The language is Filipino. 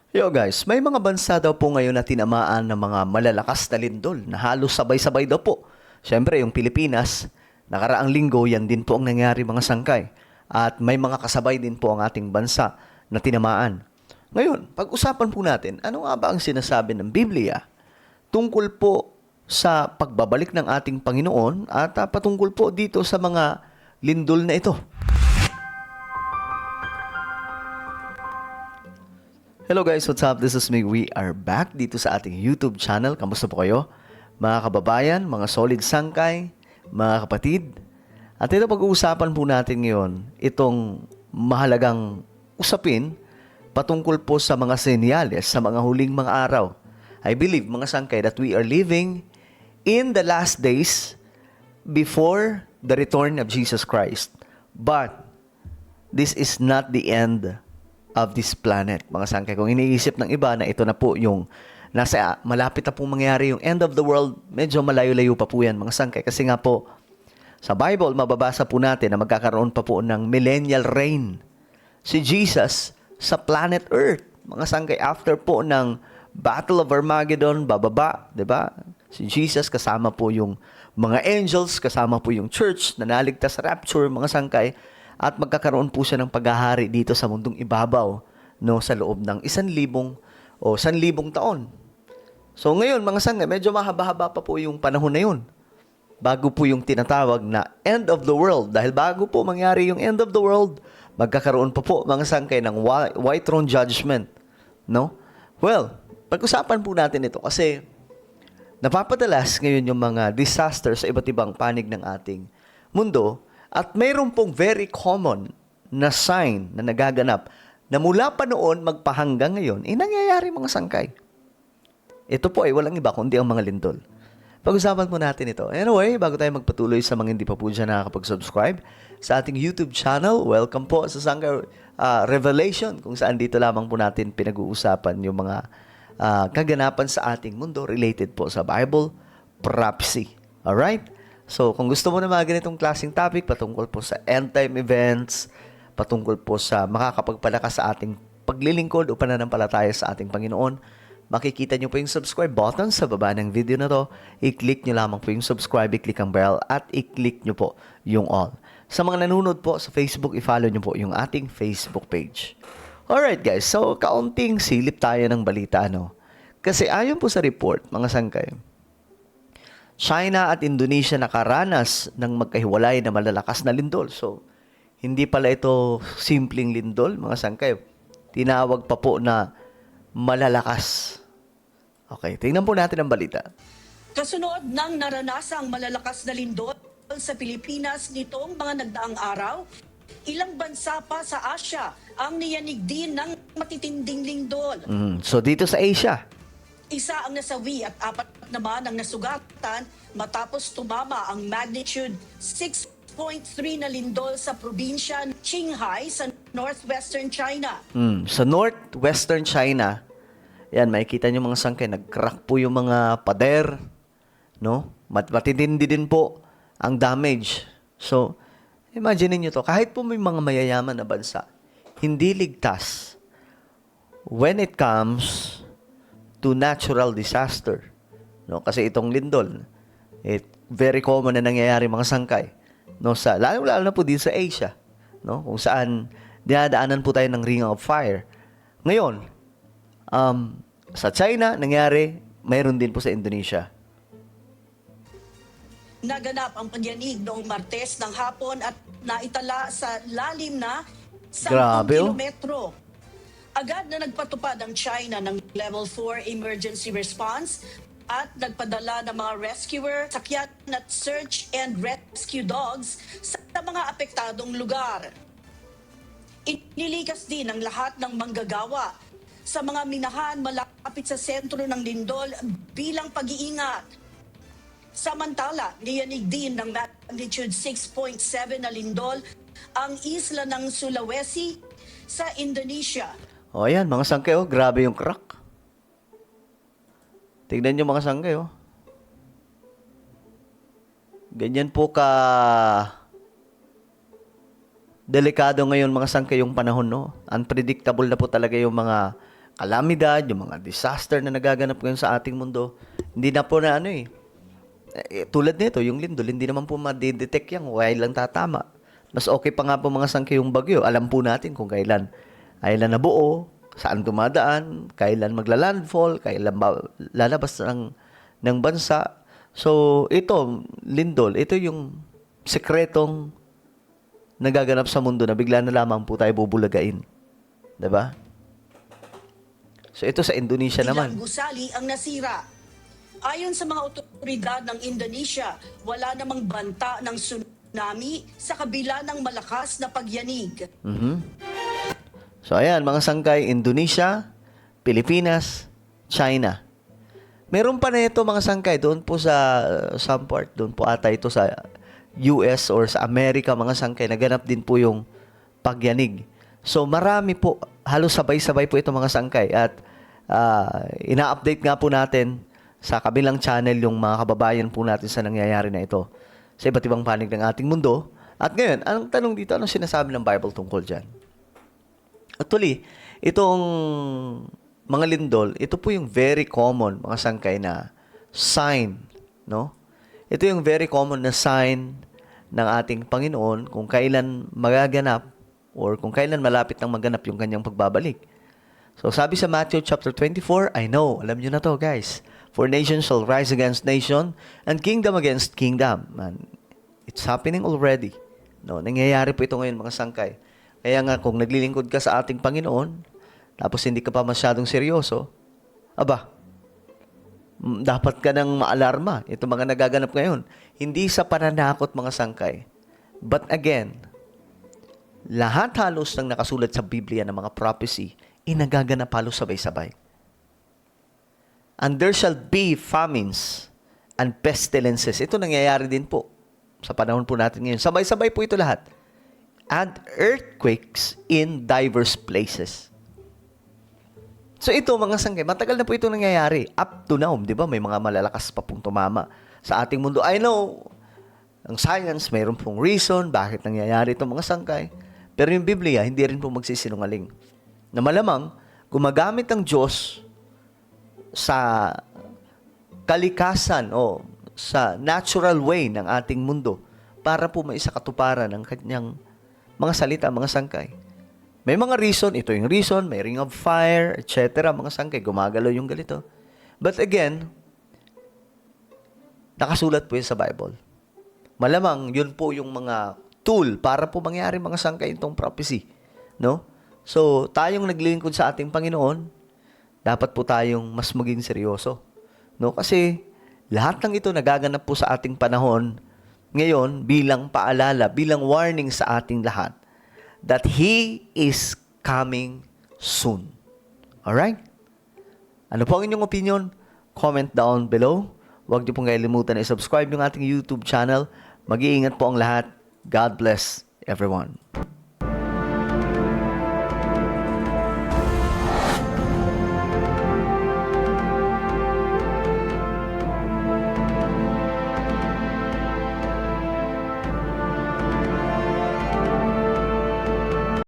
Yo guys, may mga bansa daw po ngayon na tinamaan ng mga malalakas na lindol na halos sabay-sabay daw po. Siyempre, yung Pilipinas, nakaraang linggo, yan din po ang nangyari mga sangkay. At may mga kasabay din po ang ating bansa na tinamaan. Ngayon, pag-usapan po natin, ano nga ba ang sinasabi ng Biblia tungkol po sa pagbabalik ng ating Panginoon at patungkol po dito sa mga lindol na ito. Hello guys, what's up? This is me. We are back dito sa ating YouTube channel. Kamusta po kayo? Mga kababayan, mga solid sangkay, mga kapatid. At ito pag-uusapan po natin ngayon, itong mahalagang usapin patungkol po sa mga senyales sa mga huling mga araw. I believe, mga sangkay, that we are living in the last days before the return of Jesus Christ. But this is not the end of this planet, mga sangkay. Kung iniisip ng iba na ito na po yung malapit na pong mangyari yung end of the world, medyo malayo-layo pa po yan, mga sangkay. Kasi nga po, sa Bible, mababasa po natin na magkakaroon pa po ng millennial reign si Jesus sa planet Earth. Mga sangkay, after po ng Battle of Armageddon, bababa, di ba? Si Jesus kasama po yung mga angels, kasama po yung church na naligtas sa rapture, mga sangkay. At magkakaroon po siya ng paghahari dito sa mundong ibabaw, no, sa loob ng 1,000 o 1,000 taon. So ngayon, mga sangkay, medyo mahaba-haba pa po yung panahon na yun. Bago po yung tinatawag na end of the world. Dahil bago po mangyari yung end of the world, magkakaroon pa po, mga sangkay, ng white throne judgment. No? Well, pag-usapan po natin ito kasi napapadalas ngayon yung mga disaster sa iba't ibang panig ng ating mundo. At mayroon pong very common na sign na nagaganap na mula pa noon magpahanggang ngayon, nangyayari mga sangkay. Ito po ay walang iba kundi ang mga lindol. Pag-usapan po natin ito. Anyway, bago tayo magpatuloy sa mga hindi pa po dyan nakakapag-subscribe sa ating YouTube channel, welcome po sa Sangkay Revelation, kung saan dito lamang po natin pinag-uusapan yung mga kaganapan sa ating mundo related po sa Bible prophecy. Alright? So, kung gusto mo na mga ganitong klaseng topic patungkol po sa end-time events, patungkol po sa makakapagpalakas sa ating paglilingkod o pananampalataya sa ating Panginoon, makikita nyo po yung subscribe button sa baba ng video na to. I-click nyo lamang po yung subscribe, i-click ang bell, at i-click nyo po yung all. Sa mga nanonood po sa Facebook, i-follow nyo po yung ating Facebook page. Alright guys, so kaunting silip tayo ng balita, no? Kasi ayon po sa report, mga sangkay, China at Indonesia nakaranas ng magkahiwalay na malalakas na lindol. So, hindi pala ito simpleng lindol, mga sangkay. Tinawag pa po na malalakas. Okay, tingnan po natin ang balita. Kasunod ng naranasang malalakas na lindol sa Pilipinas nitong mga nagdaang araw, ilang bansa pa sa Asia ang niyanig din ng matitinding lindol. So, dito sa Asia, Isa ang nasawi at 4 naman ang nasugatan matapos tumama ang magnitude 6.3 na lindol sa probinsya ng Qinghai sa northwestern China. Sa northwestern China, yan, makikita nyo mga sangkay, nag-crack po yung mga pader, no? Matitindi din po ang damage. So, imagine niyo to, kahit po may mga mayayaman na bansa, hindi ligtas when it comes to natural disaster. No? Kasi itong lindol, very common na nangyayari mga sangkay. No? Lalo na po din sa Asia. No? Kung saan dinadaanan po tayo ng ring of fire. Ngayon, sa China, nangyari, mayroon din po sa Indonesia. Naganap ang panyanig noong Martes ng hapon at naitala sa lalim na 10 Grabe, oh. kilometro. Agad na nagpatupad ang China ng Level 4 emergency response at nagpadala ng mga rescuer, sakyan at search and rescue dogs sa mga apektadong lugar. Inilikas din ang lahat ng manggagawa sa mga minahan malapit sa sentro ng lindol bilang pag-iingat. Samantala, niyanig din ng magnitude 6.7 na lindol ang isla ng Sulawesi sa Indonesia. O ayan, mga sangkay, oh, grabe yung crack. Tignan nyo mga sangkay, oh. Ganyan po ka delikado ngayon mga sangkay yung panahon, no? Unpredictable na po talaga yung mga kalamidad, yung mga disaster na nagaganap ngayon sa ating mundo, hindi na po na tulad nito, yung lindol, hindi naman po ma-detect yan kung kailan tatama. Mas okay pa nga po mga sangkay yung bagyo. Alam po natin kung kailan nabuo, saan dumadaan, kailan magla-landfall, kailan lalabas ng bansa. So, ito, lindol, ito yung sekretong nagaganap sa mundo na bigla na lamang po tayo bubulagain. Diba? So, ito sa Indonesia naman. Ilang gusali ang nasira. Ayon sa mga otoridad ng Indonesia, wala namang banta ng tsunami sa kabila ng malakas na pagyanig. So, ayan, mga sangkay, Indonesia, Pilipinas, China. Meron pa na ito, mga sangkay, doon po sa some part, doon po ata ito sa US or sa Amerika, mga sangkay, naganap din po yung pagyanig. So, marami po, halos sabay-sabay po ito, mga sangkay. At ina-update nga po natin sa kabilang channel yung mga kababayan po natin sa nangyayari na ito sa iba't ibang panig ng ating mundo. At ngayon, anong tanong dito? Anong sinasabi ng Bible tungkol dyan? Actually, itong mga lindol, ito po yung very common, mga sangkay, na sign, no? Ito yung very common na sign ng ating Panginoon kung kailan magaganap or kung kailan malapit nang maganap yung kanyang pagbabalik. So, sabi sa Matthew chapter 24, I know, alam nyo na to, guys. For nation shall rise against nation and kingdom against kingdom. Man, it's happening already. No, nangyayari po ito ngayon, mga sangkay. Kaya nga, kung naglilingkod ka sa ating Panginoon, tapos hindi ka pa masyadong seryoso, dapat ka nang maalarma. Ito mga nagaganap ngayon. Hindi sa pananakot, mga sangkay. But again, lahat halos ng nakasulat sa Biblia ng mga prophecy, nagaganap halos sabay-sabay. And there shall be famines and pestilences. Ito nangyayari din po sa panahon po natin ngayon. Sabay-sabay po ito lahat. And earthquakes in diverse places. So ito, mga sangkay, matagal na po ito nangyayari. Up to now, di ba? May mga malalakas pa pong tumama sa ating mundo. I know, ang science, mayroon pong reason bakit nangyayari itong mga sangkay. Pero yung Biblia, hindi rin po magsisinungaling. Na malamang, gumagamit ang Diyos sa kalikasan o sa natural way ng ating mundo para po maisakatuparan ang kanyang mga salita, mga sangkay. May mga reason, ito yung reason, may ring of fire, etc. Mga sangkay, gumagalaw yung ganito. But again, nakasulat po yun sa Bible. Malamang, yun po yung mga tool para po mangyari, mga sangkay, itong prophecy. No? So, tayong naglilingkod sa ating Panginoon, dapat po tayong mas maging seryoso. No? Kasi, lahat ng ito nagaganap po sa ating panahon ngayon bilang paalala, bilang warning sa ating lahat that He is coming soon. Alright? Ano po ang inyong opinion? Comment down below. Huwag niyo pong kalimutan na i-subscribe yung ating YouTube channel. Mag-iingat po ang lahat. God bless everyone.